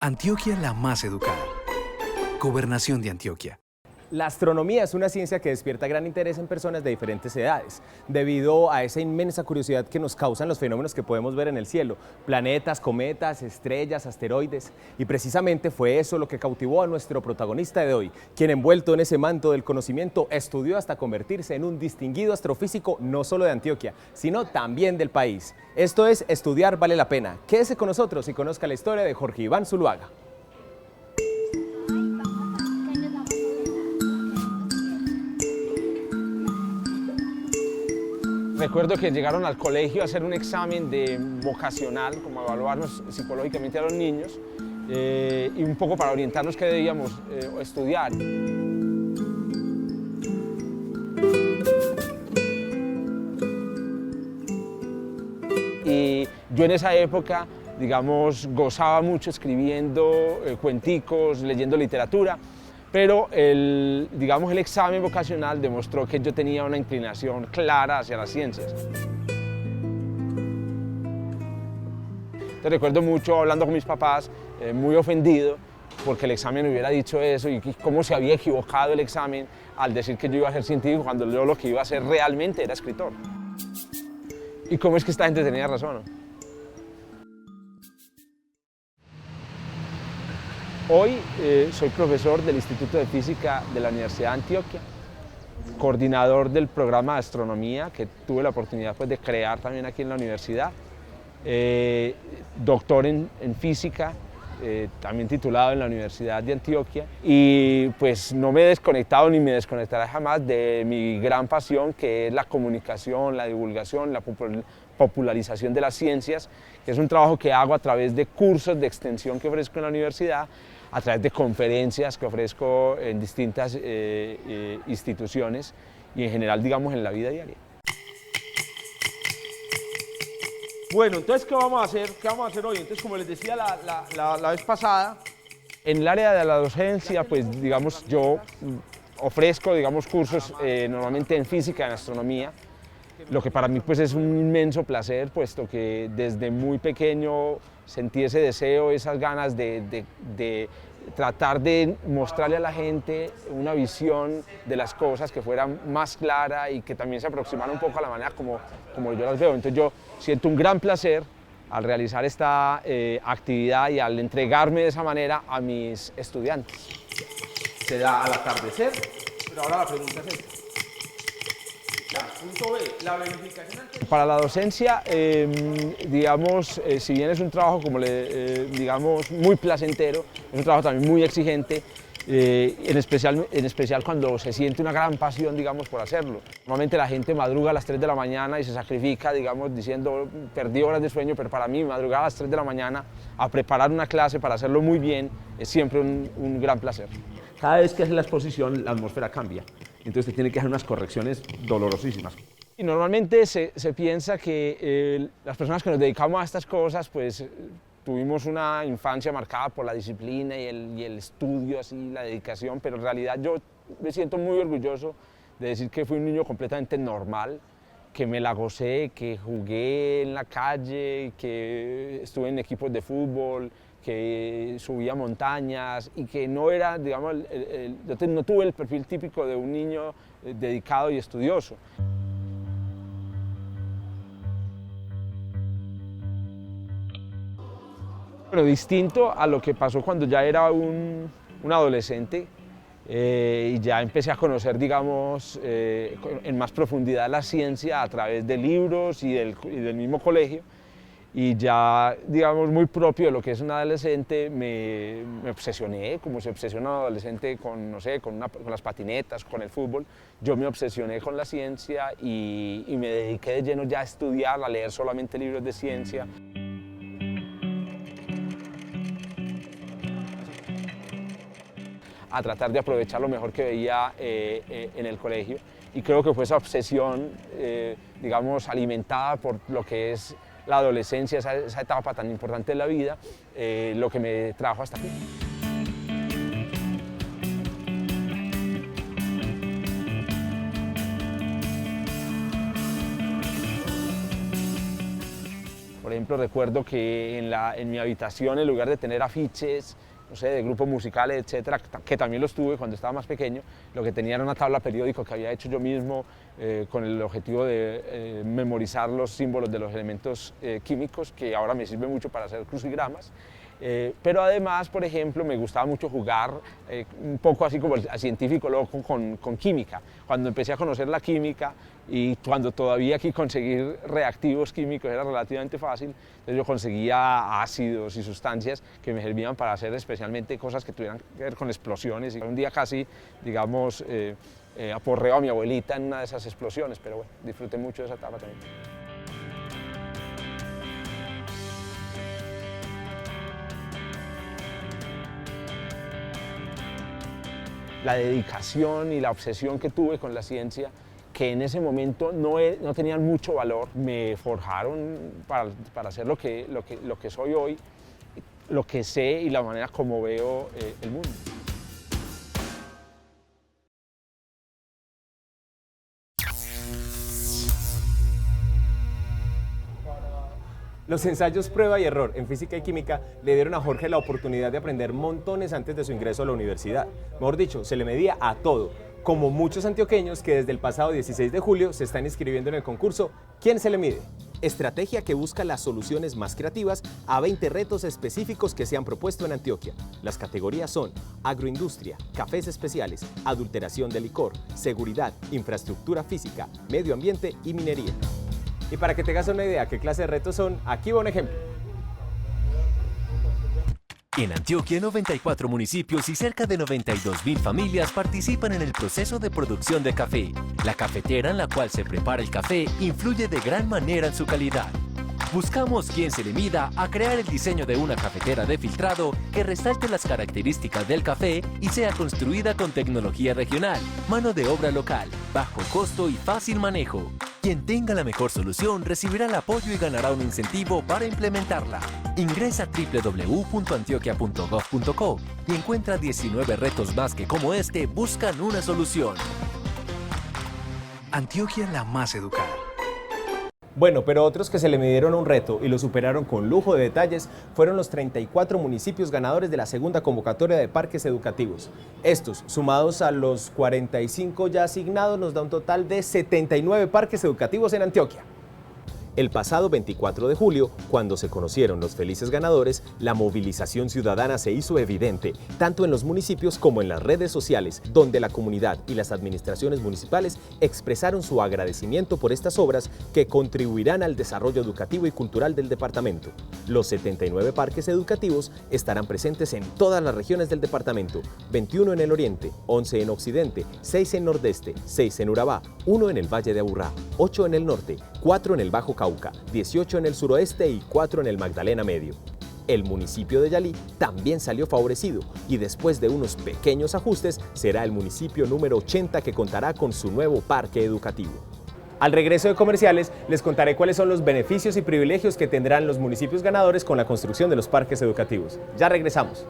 Antioquia la más educada. Gobernación de Antioquia. La astronomía es una ciencia que despierta gran interés en personas de diferentes edades, debido a esa inmensa curiosidad que nos causan los fenómenos que podemos ver en el cielo, planetas, cometas, estrellas, asteroides, y precisamente fue eso lo que cautivó a nuestro protagonista de hoy, quien envuelto en ese manto del conocimiento estudió hasta convertirse en un distinguido astrofísico no solo de Antioquia, sino también del país. Esto es Estudiar Vale la Pena. Quédese con nosotros y conozca la historia de Jorge Iván Zuluaga. Recuerdo que llegaron al colegio a hacer un examen vocacional, como evaluarnos psicológicamente a los niños, y un poco para orientarnos qué debíamos estudiar. Y yo en esa época, digamos, gozaba mucho escribiendo cuenticos, leyendo literatura, pero el examen vocacional demostró que yo tenía una inclinación clara hacia las ciencias. Te recuerdo mucho hablando con mis papás, muy ofendido, porque el examen hubiera dicho eso y cómo se había equivocado el examen al decir que yo iba a ser científico cuando yo lo que iba a hacer realmente era escritor. ¿Y cómo es que esta gente tenía razón? Hoy soy profesor del Instituto de Física de la Universidad de Antioquia, coordinador del programa de astronomía que tuve la oportunidad de crear también aquí en la universidad, doctor en física, también titulado en la Universidad de Antioquia, y pues no me he desconectado ni me desconectaré jamás de mi gran pasión, que es la comunicación, la divulgación, la popularización de las ciencias, que es un trabajo que hago a través de cursos de extensión que ofrezco en la universidad, a través de conferencias que ofrezco en distintas instituciones y en general, digamos, en la vida diaria. Bueno, entonces, ¿qué vamos a hacer? ¿Qué vamos a hacer hoy? Entonces, como les decía la vez pasada, en el área de la docencia, pues, digamos, yo ofrezco, digamos, cursos normalmente en física, en astronomía, lo que para mí pues es un inmenso placer, puesto que desde muy pequeño sentí ese deseo, esas ganas de tratar de mostrarle a la gente una visión de las cosas que fuera más clara y que también se aproximara un poco a la manera como yo las veo. Entonces yo siento un gran placer al realizar esta actividad y al entregarme de esa manera a mis estudiantes. Se da al atardecer, pero ahora la pregunta es esta. Punto B, la verificación. Para la docencia, digamos, si bien es un trabajo digamos, muy placentero, es un trabajo también muy exigente, en especial cuando se siente una gran pasión, digamos, por hacerlo. Normalmente la gente madruga a las 3 de la mañana y se sacrifica, digamos, diciendo, perdí horas de sueño, pero para mí madrugar a las 3 de la mañana a preparar una clase para hacerlo muy bien es siempre un gran placer. Cada vez que hace la exposición, la atmósfera cambia. Entonces se tiene que hacer unas correcciones dolorosísimas. Y normalmente se piensa que las personas que nos dedicamos a estas cosas, pues tuvimos una infancia marcada por la disciplina y el estudio, así, la dedicación, pero en realidad yo me siento muy orgulloso de decir que fui un niño completamente normal, que me la gocé, que jugué en la calle, que estuve en equipos de fútbol, que subía montañas y que no era, digamos, no tuve el perfil típico de un niño dedicado y estudioso. Bueno, distinto a lo que pasó cuando ya era un adolescente y ya empecé a conocer, digamos, en más profundidad la ciencia a través de libros y del mismo colegio. Y ya, digamos, muy propio de lo que es un adolescente, me obsesioné, como se obsesiona un adolescente con, no sé, con las patinetas, con el fútbol. Yo me obsesioné con la ciencia y me dediqué de lleno ya a estudiar, a leer solamente libros de ciencia. A tratar de aprovechar lo mejor que veía en el colegio. Y creo que fue esa obsesión, digamos, alimentada por lo que es la adolescencia, esa etapa tan importante de la vida, lo que me trajo hasta aquí. Por ejemplo, recuerdo que en mi habitación, en lugar de tener afiches, no sé, de grupos musicales, etcétera, que también los tuve cuando estaba más pequeño, lo que tenía era una tabla periódica que había hecho yo mismo con el objetivo de memorizar los símbolos de los elementos químicos, que ahora me sirve mucho para hacer crucigramas. Pero además, por ejemplo, me gustaba mucho jugar un poco así como el científico loco con química. Cuando empecé a conocer la química y cuando todavía aquí conseguir reactivos químicos era relativamente fácil, entonces yo conseguía ácidos y sustancias que me servían para hacer especialmente cosas que tuvieran que ver con explosiones. Y un día casi, digamos, aporreo a mi abuelita en una de esas explosiones, pero bueno, disfruté mucho de esa etapa también. La dedicación y la obsesión que tuve con la ciencia, que en ese momento no tenían mucho valor, me forjaron para ser lo que soy hoy, lo que sé y la manera como veo el mundo. Los ensayos prueba y error en física y química le dieron a Jorge la oportunidad de aprender montones antes de su ingreso a la universidad. Mejor dicho, se le medía a todo, como muchos antioqueños que desde el pasado 16 de julio se están inscribiendo en el concurso ¿Quién se le mide? Estrategia que busca las soluciones más creativas a 20 retos específicos que se han propuesto en Antioquia. Las categorías son agroindustria, cafés especiales, adulteración de licor, seguridad, infraestructura física, medio ambiente y minería. Y para que tengas una idea qué clase de retos son, aquí va un ejemplo. En Antioquia, 94 municipios y cerca de 92.000 familias participan en el proceso de producción de café. La cafetera en la cual se prepara el café influye de gran manera en su calidad. Buscamos quien se le mida a crear el diseño de una cafetera de filtrado que resalte las características del café y sea construida con tecnología regional, mano de obra local, bajo costo y fácil manejo. Quien tenga la mejor solución recibirá el apoyo y ganará un incentivo para implementarla. Ingresa a www.antioquia.gov.co y encuentra 19 retos más que como este buscan una solución. Antioquia la más educada. Bueno, pero otros que se le midieron a un reto y lo superaron con lujo de detalles fueron los 34 municipios ganadores de la segunda convocatoria de parques educativos. Estos, sumados a los 45 ya asignados, nos da un total de 79 parques educativos en Antioquia. El pasado 24 de julio, cuando se conocieron los felices ganadores, la movilización ciudadana se hizo evidente, tanto en los municipios como en las redes sociales, donde la comunidad y las administraciones municipales expresaron su agradecimiento por estas obras que contribuirán al desarrollo educativo y cultural del departamento. Los 79 parques educativos estarán presentes en todas las regiones del departamento, 21 en el oriente, 11 en occidente, 6 en nordeste, 6 en Urabá, 1 en el Valle de Aburrá, 8 en el norte, 4 en el Bajo Cauca, 18 en el suroeste y 4 en el Magdalena Medio. El municipio de Yalí también salió favorecido y después de unos pequeños ajustes será el municipio número 80 que contará con su nuevo parque educativo. Al regreso de comerciales les contaré cuáles son los beneficios y privilegios que tendrán los municipios ganadores con la construcción de los parques educativos. Ya regresamos.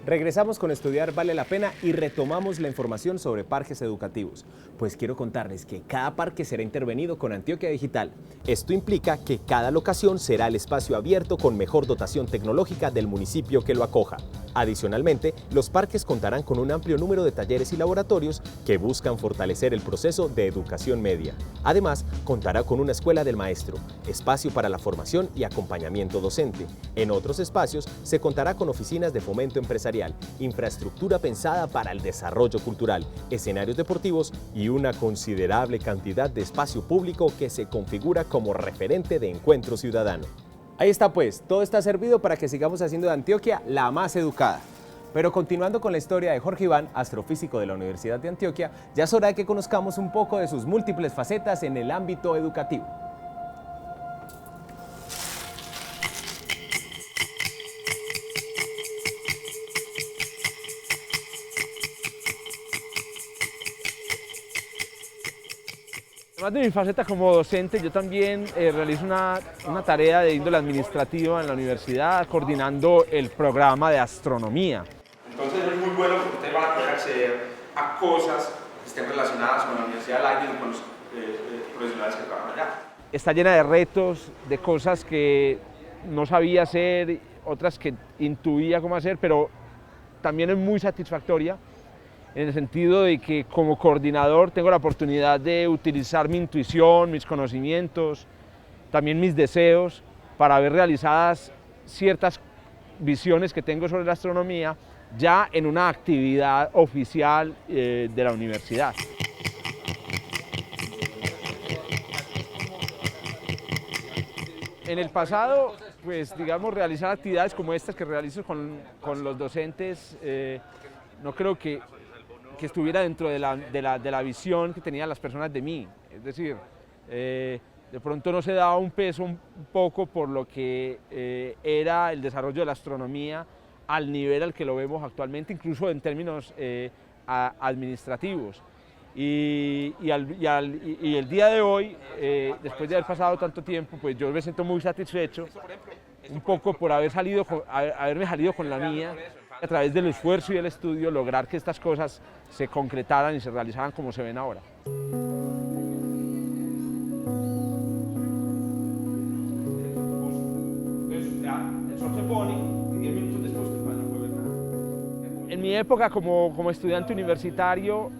Regresamos con Estudiar Vale la Pena y retomamos la información sobre parques educativos. Pues quiero contarles que cada parque será intervenido con Antioquia Digital. Esto implica que cada locación será el espacio abierto con mejor dotación tecnológica del municipio que lo acoja. Adicionalmente, los parques contarán con un amplio número de talleres y laboratorios que buscan fortalecer el proceso de educación media. Además, contará con una escuela del maestro, espacio para la formación y acompañamiento docente. En otros espacios se contará con oficinas de fomento empresarial, infraestructura pensada para el desarrollo cultural, escenarios deportivos y una considerable cantidad de espacio público que se configura como referente de encuentro ciudadano. Ahí está pues, todo está servido para que sigamos haciendo de Antioquia la más educada. Pero continuando con la historia de Jorge Iván, astrofísico de la Universidad de Antioquia, ya es hora de que conozcamos un poco de sus múltiples facetas en el ámbito educativo. Además de mi faceta como docente, yo también realizo una tarea de índole administrativa en la universidad, coordinando el programa de astronomía. Entonces es muy bueno porque ustedes van a poder acceder a cosas estén relacionadas con la Universidad del Aire y con los profesionales que trabajan allá. Está llena de retos, de cosas que no sabía hacer, otras que intuía cómo hacer, pero también es muy satisfactoria en el sentido de que como coordinador tengo la oportunidad de utilizar mi intuición, mis conocimientos, también mis deseos para ver realizadas ciertas visiones que tengo sobre la astronomía ya en una actividad oficial de la universidad. En el pasado, pues digamos, realizar actividades como estas que realizo con los docentes, no creo que estuviera dentro de la visión que tenían las personas de mí. Es decir, de pronto no se daba un peso un poco por lo que era el desarrollo de la astronomía al nivel al que lo vemos actualmente, incluso en términos administrativos. Y el día de hoy, después de haber pasado tanto tiempo, pues yo me siento muy satisfecho, un poco por haberme salido con la mía, a través del esfuerzo y del estudio, lograr que estas cosas se concretaran y se realizaran como se ven ahora. En mi época como estudiante universitario,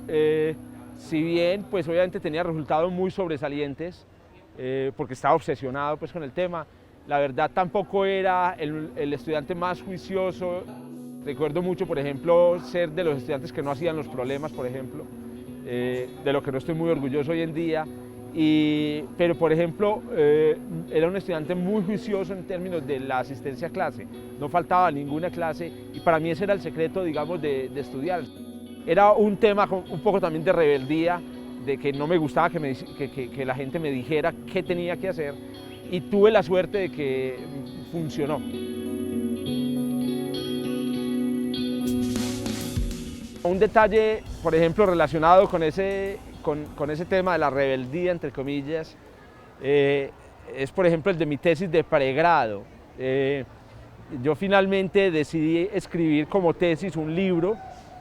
si bien pues obviamente tenía resultados muy sobresalientes, porque estaba obsesionado pues con el tema, la verdad tampoco era el estudiante más juicioso. Recuerdo mucho, por ejemplo, ser de los estudiantes que no hacían los problemas, por ejemplo, de lo que no estoy muy orgulloso hoy en día. Pero, por ejemplo, era un estudiante muy juicioso en términos de la asistencia a clase. No faltaba ninguna clase y para mí ese era el secreto, digamos, de estudiar. Era un tema un poco también de rebeldía, de que no me gustaba que la gente me dijera qué tenía que hacer y tuve la suerte de que funcionó. Un detalle, por ejemplo, relacionado con ese tema de la rebeldía, entre comillas, es por ejemplo el de mi tesis de pregrado. Yo finalmente decidí escribir como tesis un libro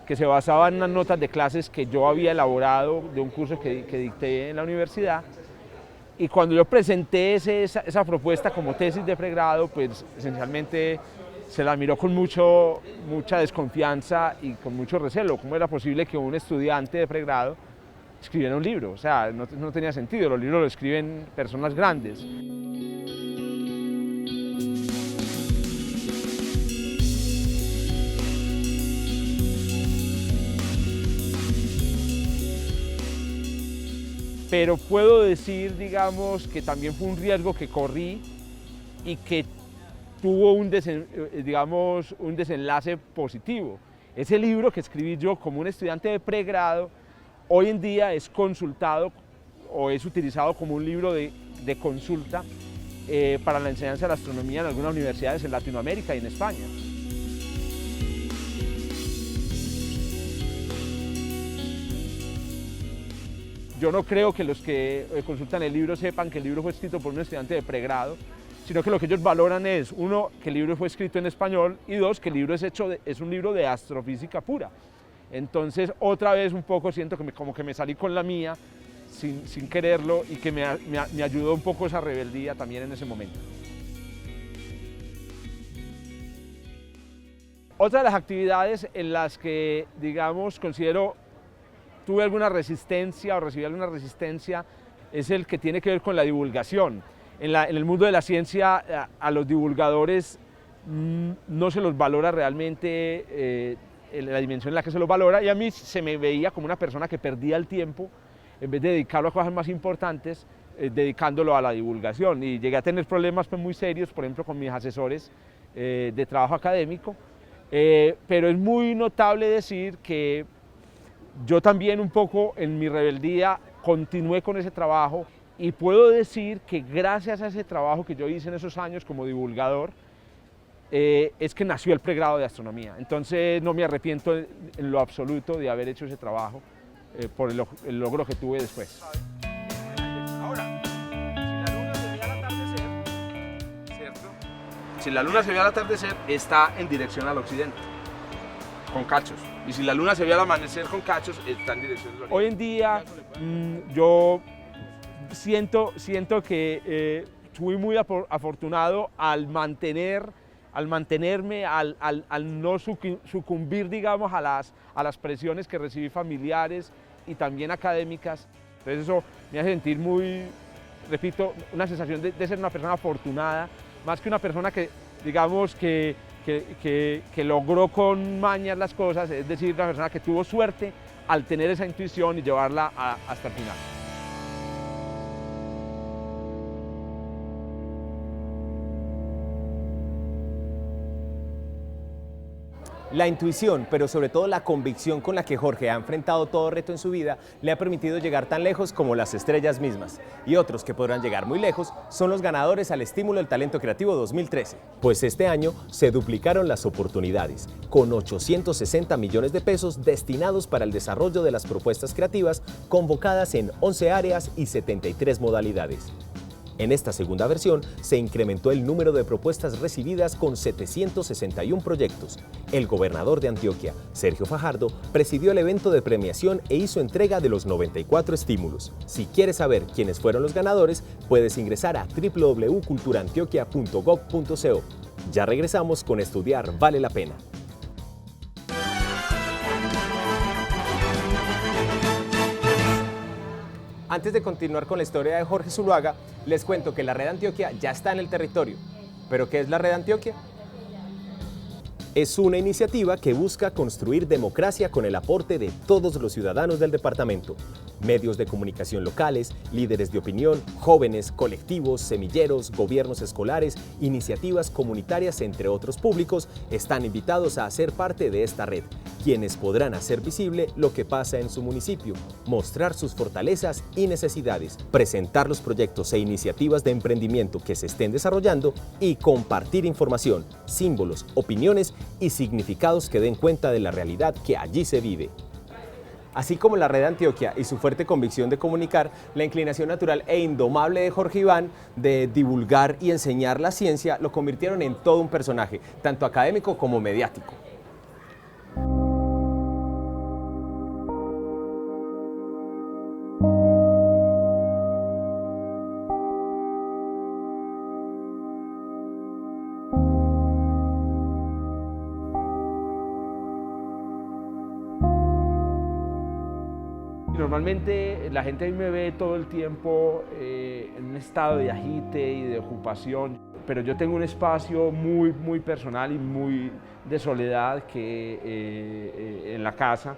que se basaba en unas notas de clases que yo había elaborado de un curso que dicté en la universidad. Y cuando yo presenté esa propuesta como tesis de pregrado, pues esencialmente se la miró con mucha desconfianza y con mucho recelo. ¿Cómo era posible que un estudiante de pregrado escribiera un libro? O sea, no tenía sentido, los libros los escriben personas grandes. Pero puedo decir, digamos, que también fue un riesgo que corrí y que tuvo un desenlace positivo. Ese libro que escribí yo como un estudiante de pregrado, hoy en día es consultado o es utilizado como un libro de consulta para la enseñanza de la astronomía en algunas universidades en Latinoamérica y en España. Yo no creo que los que consultan el libro sepan que el libro fue escrito por un estudiante de pregrado, sino que lo que ellos valoran es, uno, que el libro fue escrito en español y dos, que el libro es un libro de astrofísica pura. Entonces, otra vez un poco siento que como que me salí con la mía sin quererlo y que me ayudó un poco esa rebeldía también en ese momento. Otra de las actividades en las que, digamos, tuve alguna resistencia o recibí alguna resistencia es el que tiene que ver con la divulgación. En el mundo de la ciencia a los divulgadores no se los valora realmente la dimensión en la que se los valora y a mí se me veía como una persona que perdía el tiempo en vez de dedicarlo a cosas más importantes, dedicándolo a la divulgación y llegué a tener problemas pues, muy serios, por ejemplo con mis asesores de trabajo académico, pero es muy notable decir que yo también un poco en mi rebeldía continué con ese trabajo y puedo decir que gracias a ese trabajo que yo hice en esos años como divulgador, es que nació el pregrado de astronomía. Entonces no me arrepiento en lo absoluto de haber hecho ese trabajo por el logro que tuve después. Ahora, si la luna se ve al atardecer, está en dirección al occidente, con cachos. Y si la luna se ve al amanecer con cachos, está en dirección del oriente. Hoy en día yo siento que fui muy afortunado al mantenerme, al no sucumbir, digamos, a las presiones que recibí familiares y también académicas. Entonces eso me hace sentir muy, repito, una sensación de ser una persona afortunada, más que una persona que, digamos, que logró con mañas las cosas, es decir, una persona que tuvo suerte al tener esa intuición y llevarla hasta el final. La intuición, pero sobre todo la convicción con la que Jorge ha enfrentado todo reto en su vida, le ha permitido llegar tan lejos como las estrellas mismas. Y otros que podrán llegar muy lejos son los ganadores al Estímulo del Talento Creativo 2013. Pues este año se duplicaron las oportunidades, con 860 millones de pesos destinados para el desarrollo de las propuestas creativas convocadas en 11 áreas y 73 modalidades. En esta segunda versión se incrementó el número de propuestas recibidas con 761 proyectos. El gobernador de Antioquia, Sergio Fajardo, presidió el evento de premiación e hizo entrega de los 94 estímulos. Si quieres saber quiénes fueron los ganadores, puedes ingresar a www.culturaantioquia.gov.co. Ya regresamos con Estudiar Vale la Pena. Antes de continuar con la historia de Jorge Zuluaga, les cuento que la Red Antioquia ya está en el territorio. ¿Pero qué es la Red Antioquia? Es una iniciativa que busca construir democracia con el aporte de todos los ciudadanos del departamento. Medios de comunicación locales, líderes de opinión, jóvenes, colectivos, semilleros, gobiernos escolares, iniciativas comunitarias, entre otros públicos, están invitados a ser parte de esta red, quienes podrán hacer visible lo que pasa en su municipio, mostrar sus fortalezas y necesidades, presentar los proyectos e iniciativas de emprendimiento que se estén desarrollando y compartir información, símbolos, opiniones y significados que den cuenta de la realidad que allí se vive. Así como la Red Antioquia y su fuerte convicción de comunicar, la inclinación natural e indomable de Jorge Iván de divulgar y enseñar la ciencia lo convirtieron en todo un personaje, tanto académico como mediático. Normalmente la gente a mí me ve todo el tiempo en un estado de agite y de ocupación, pero yo tengo un espacio muy personal y muy de soledad en la casa,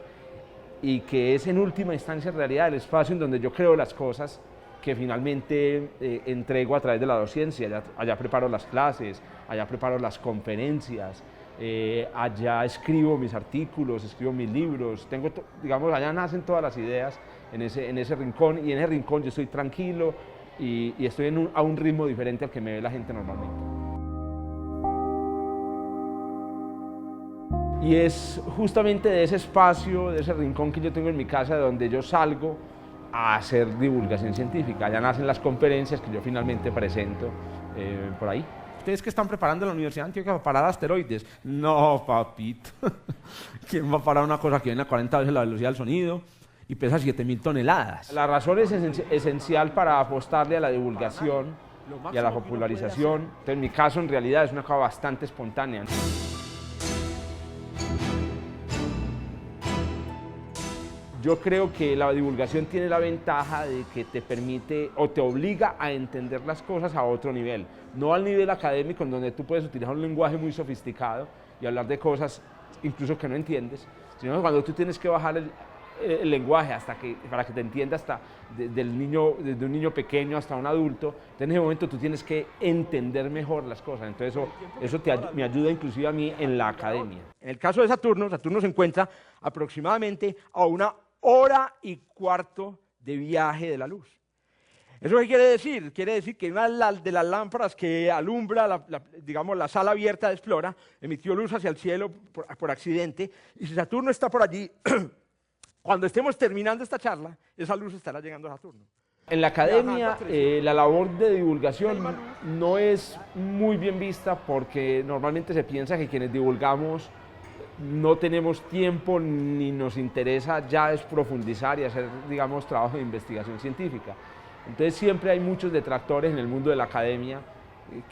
y que es en última instancia en realidad el espacio en donde yo creo las cosas que finalmente entrego a través de la docencia. Allá preparo las clases, allá preparo las conferencias, allá escribo mis artículos, escribo mis libros, digamos, allá nacen todas las ideas en ese rincón, y en ese rincón yo estoy tranquilo y estoy a un ritmo diferente al que me ve la gente normalmente. Y es justamente de ese espacio, de ese rincón que yo tengo en mi casa, de donde yo salgo a hacer divulgación científica. Allá nacen las conferencias que yo finalmente presento por ahí. ¿Ustedes que están preparando en la Universidad de Antioquia para parar asteroides? No, papito. ¿Quién va a parar una cosa que viene a 40 veces la velocidad del sonido y pesa 7.000 toneladas? La razón es esencial para apostarle a la divulgación y a la popularización. Entonces, en mi caso, en realidad, es una cosa bastante espontánea. Yo creo que la divulgación tiene la ventaja de que te permite o te obliga a entender las cosas a otro nivel, no al nivel académico en donde tú puedes utilizar un lenguaje muy sofisticado y hablar de cosas incluso que no entiendes, sino cuando tú tienes que bajar el lenguaje para que te entienda desde un niño pequeño hasta un adulto. Entonces, en ese momento tú tienes que entender mejor las cosas. Entonces eso me ayuda inclusive a mí en la academia. En el caso de Saturno se encuentra aproximadamente a 1 hora y cuarto de viaje de la luz. ¿Eso qué quiere decir? Quiere decir que una de las lámparas que alumbra digamos, la sala abierta de Explora emitió luz hacia el cielo por accidente, y si Saturno está por allí, cuando estemos terminando esta charla, esa luz estará llegando a Saturno. En la academia, la labor de divulgación no es muy bien vista, porque normalmente se piensa que quienes divulgamos no tenemos tiempo ni nos interesa ya es profundizar y hacer, digamos, trabajo de investigación científica. Entonces siempre hay muchos detractores en el mundo de la academia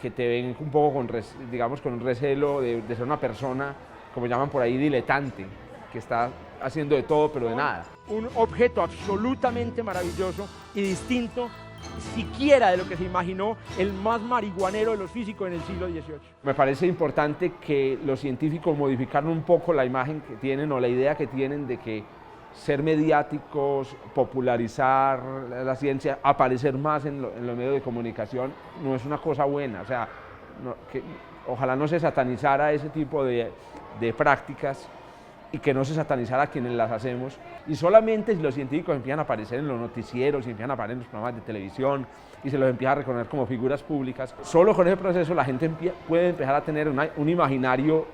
que te ven un poco con, digamos, con un recelo de ser una persona, como llaman por ahí, diletante, que está haciendo de todo pero de nada. Un objeto absolutamente maravilloso y distinto siquiera de lo que se imaginó el más marihuanero de los físicos en el siglo XVIII. Me parece importante que los científicos modificaran un poco la imagen que tienen o la idea que tienen de que ser mediáticos, popularizar la ciencia, aparecer más en los medios de comunicación no es una cosa buena. O sea, ojalá no se satanizara ese tipo de prácticas y que no se satanizara a quienes las hacemos. Y solamente si los científicos empiezan a aparecer en los noticieros, si empiezan a aparecer en los programas de televisión y se los empieza a reconocer como figuras públicas, solo con ese proceso la gente puede empezar a tener un imaginario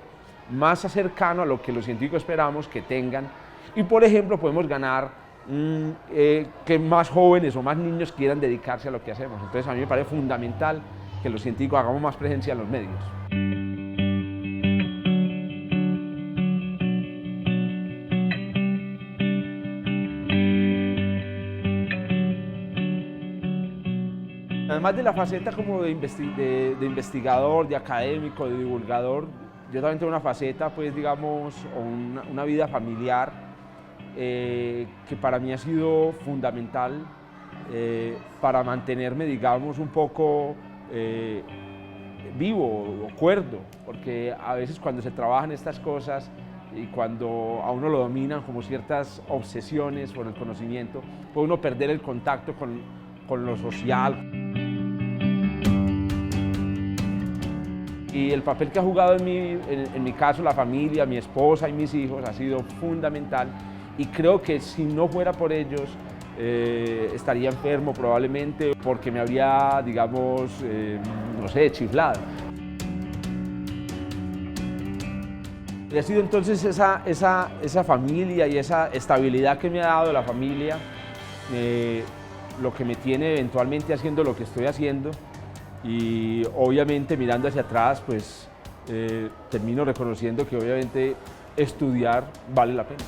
más cercano a lo que los científicos esperamos que tengan. Y, por ejemplo, podemos ganar que más jóvenes o más niños quieran dedicarse a lo que hacemos. Entonces, a mí me parece fundamental que los científicos hagamos más presencia en los medios. Además de la faceta como de investigador, de académico, de divulgador, yo también tengo una faceta, pues, digamos, o una vida familiar que para mí ha sido fundamental para mantenerme, digamos, un poco vivo o cuerdo, porque a veces cuando se trabajan estas cosas y cuando a uno lo dominan como ciertas obsesiones por el conocimiento, puede uno perder el contacto con lo social. Y el papel que ha jugado en mi caso la familia, mi esposa y mis hijos ha sido fundamental, y creo que si no fuera por ellos estaría enfermo probablemente, porque me habría, digamos, no sé, chiflado. Y ha sido entonces esa familia y esa estabilidad que me ha dado la familia lo que me tiene eventualmente haciendo lo que estoy haciendo. Y obviamente mirando hacia atrás, pues termino reconociendo que obviamente estudiar vale la pena.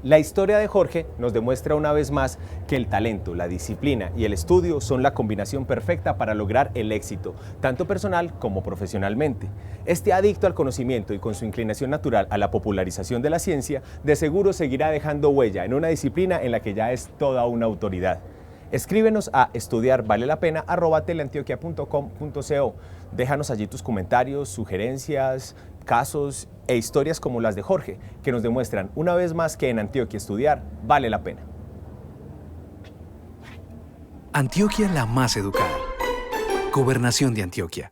La historia de Jorge nos demuestra una vez más que el talento, la disciplina y el estudio son la combinación perfecta para lograr el éxito, tanto personal como profesionalmente. Este adicto al conocimiento y con su inclinación natural a la popularización de la ciencia, de seguro seguirá dejando huella en una disciplina en la que ya es toda una autoridad. Escríbenos a estudiarvalepapena@teleantioquia.com.co. Déjanos allí tus comentarios, sugerencias, casos e historias como las de Jorge, que nos demuestran una vez más que en Antioquia estudiar vale la pena. Antioquia la más educada. Gobernación de Antioquia.